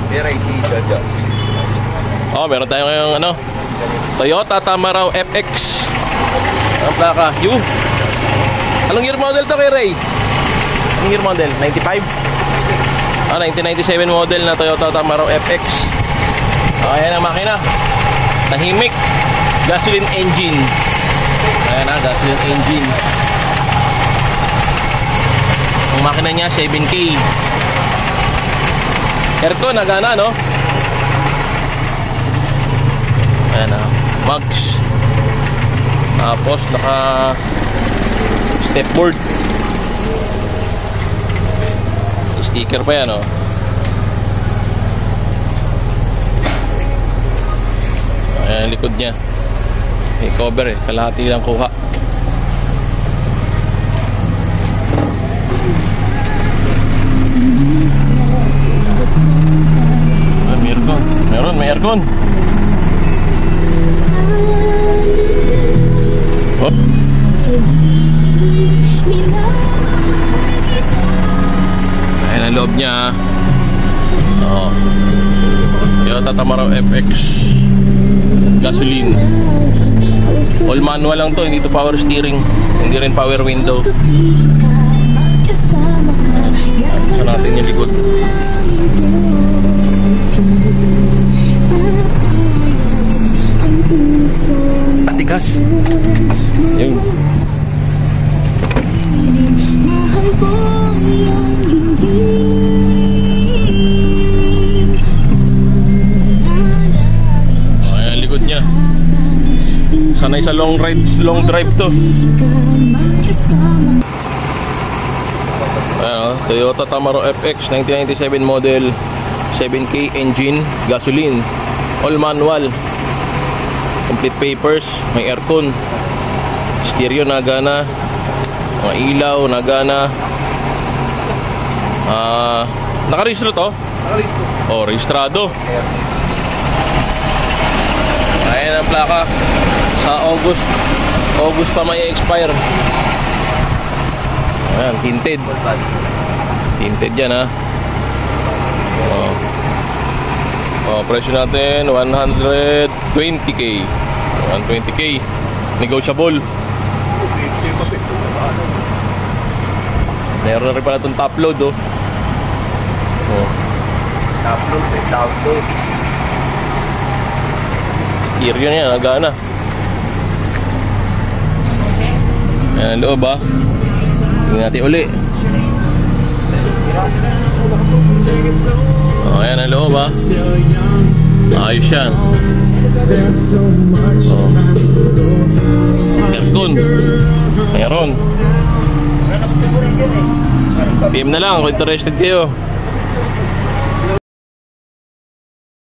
Meron si Jaja. Oh, meron tayo ngayong ano, Toyota Tamaraw FX. Ang plaka, Anong year model to kay Ray? Anong year model? 95? 1997 model na Toyota Tamaraw FX. Ayan ang makina. Tahimik. Gasoline engine. Ayan na, gasoline engine. Ang makina niya 7K. Aircon, nagana, no? Ayan na, mags. Tapos naka stepboard. Sticker pa yan, oh. Ayan, likod niya. May cover eh, kalahati lang kuha. May aircon. May aircon. Oh. Ayan ang loob niya. Oh. Toyota Tamaraw FX. Gasoline. All manual lang to, hindi to power steering, hindi rin power window. Sa natin yung likod. Patikas. Yun. Ayan likod niya. Sanay sa long drive to. Toyota Tamaraw FX 1997 model, 7K engine, gasoline, all manual, complete papers, may aircon, stereo nagana, mga ilaw nagana. Nakarehistro to? Nakarehistro. Oh, rehistrado. Ayan ang plaka. Sa August pa may expire. Ayan, tinted. Tinted yan, ha. Presyo natin 120k. 120k. Negotiable. Meron na rin pala itong top load, oh. Top load. Stereo niya, nagana. Ayan ang loob, ha. Tingnan natin uli. Ayan ang loob, ha. Ayos yan. Aircon. Meron. PM na lang kung interested kayo.